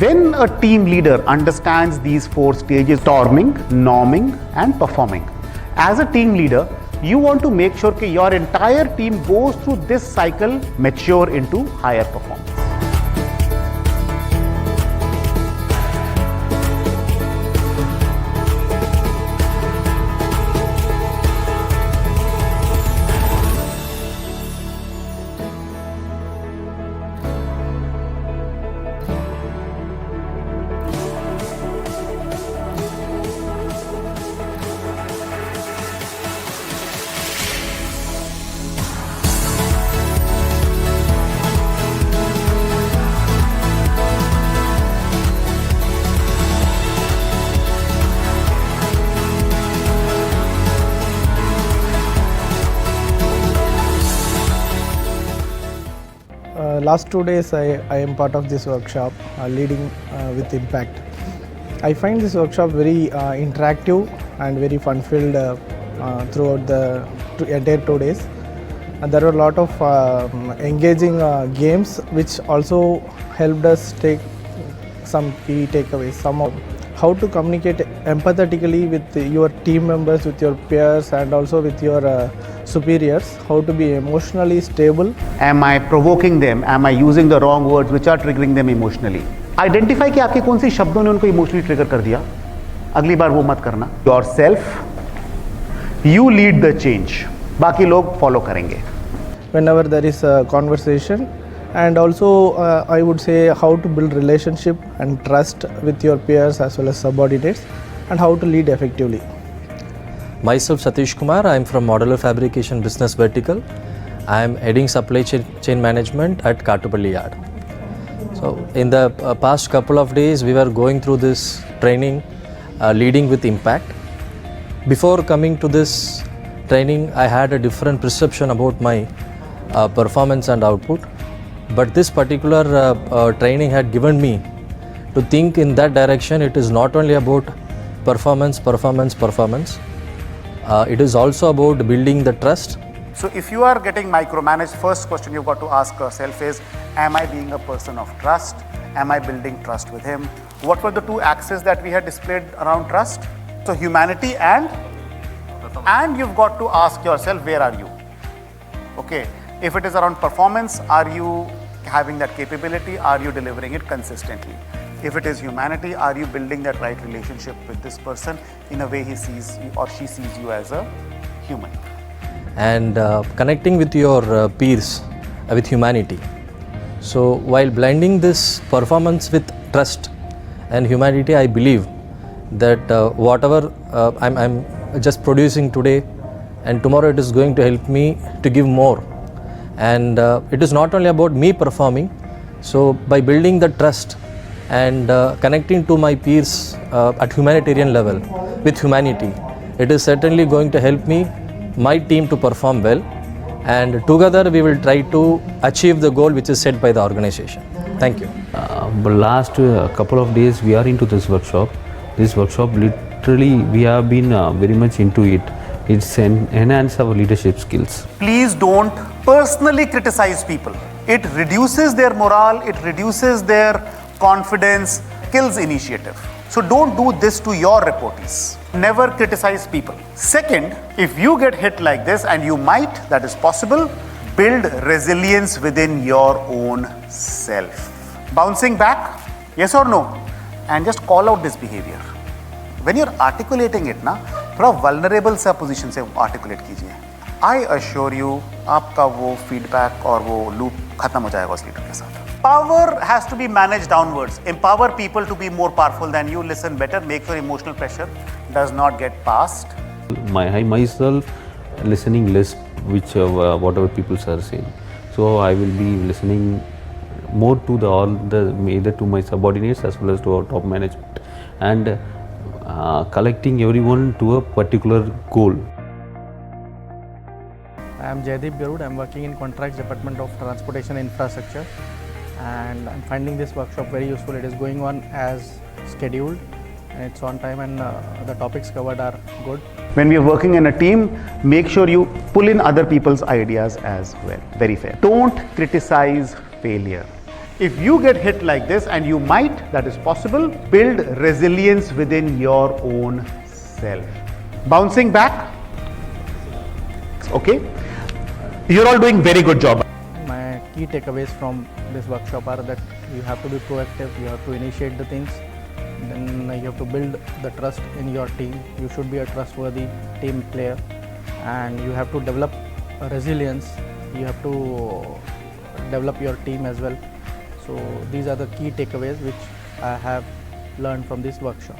When a team leader understands these 4 stages, storming, norming and performing, as a team leader, you want to make sure that your entire team goes through this cycle, mature into higher performance. Last 2 days I am part of this workshop, leading with impact. I find this workshop very interactive and very fun-filled throughout the entire 2 days. And there were a lot of engaging games which also helped us take some key takeaways. Some of how to communicate empathetically with your team members, with your peers and also with your superiors, how to be emotionally stable. Am I provoking them? Am I using the wrong words which are triggering them emotionally? Identify कि आपके कौन सी शब्दों ने उनको emotionally trigger कर दिया. अगली बार वो मत करना. Yourself, you lead the change. बाकी लोग follow करेंगे. Whenever there is a conversation, and also I would say how to build relationship and trust with your peers as well as subordinates, and how to lead effectively. Myself Satish Kumar, I am from Modular Fabrication Business Vertical. I am heading supply chain management at Katupalli Yard. So in the past couple of days we were going through this training, leading with impact. Before coming to this training I had a different perception about my performance and output, but this particular training had given me to think in that direction. It is not only about performance. It is also about building the trust. So if you are getting micromanaged, first question you've got to ask yourself is, am I being a person of trust? Am I building trust with him? What were the 2 axes that we had displayed around trust? So humanity and you've got to ask yourself, where are you? Okay. If it is around performance, are you having that capability? Are you delivering it consistently? If it is humanity, are you building that right relationship with this person in a way he sees or she sees you as a human? And connecting with your peers with humanity. So while blending this performance with trust and humanity, I believe that whatever I'm just producing today and tomorrow, it is going to help me to give more. And it is not only about me performing. So by building the trust and connecting to my peers at humanitarian level with humanity, it is certainly going to help me, my team to perform well, and together we will try to achieve the goal which is set by the organization. Thank you. Last couple of days we are into this workshop. This workshop literally we have been very much into it. It's enhance our leadership skills. Please don't personally criticize people. It reduces their morale, it reduces their confidence, kills initiative. So don't do this to your reportees. Never criticize people. Second, if you get hit like this, and you might, that is possible, build resilience within your own self. Bouncing back, yes or no? And just call out this behavior. When you're articulating it, ना, थोड़ा vulnerable सा position से articulate कीजिए. I assure you, आपका वो feedback और वो loop खत्म हो जाएगा उस leader के साथ. Power has to be managed downwards. Empower people to be more powerful than you. Listen better. Make sure emotional pressure does not get passed. I myself listening less, which whatever people are saying. So I will be listening more to either to my subordinates as well as to our top management, and collecting everyone to a particular goal. I am Jaideep Garud. I am working in Contracts Department of Transportation Infrastructure, and I am finding this workshop very useful. It is going on as scheduled and it's on time, and the topics covered are good. When we are working in a team, make sure you pull in other people's ideas as well. Very fair. Don't criticize failure. If you get hit like this, and you might, that is possible, build resilience within your own self. Bouncing back. Okay. You're all doing very good job. My key takeaways from this workshop are that you have to be proactive, you have to initiate the things, then you have to build the trust in your team. You should be a trustworthy team player, and you have to develop a resilience. You have to develop your team as well. So these are the key takeaways which I have learned from this workshop.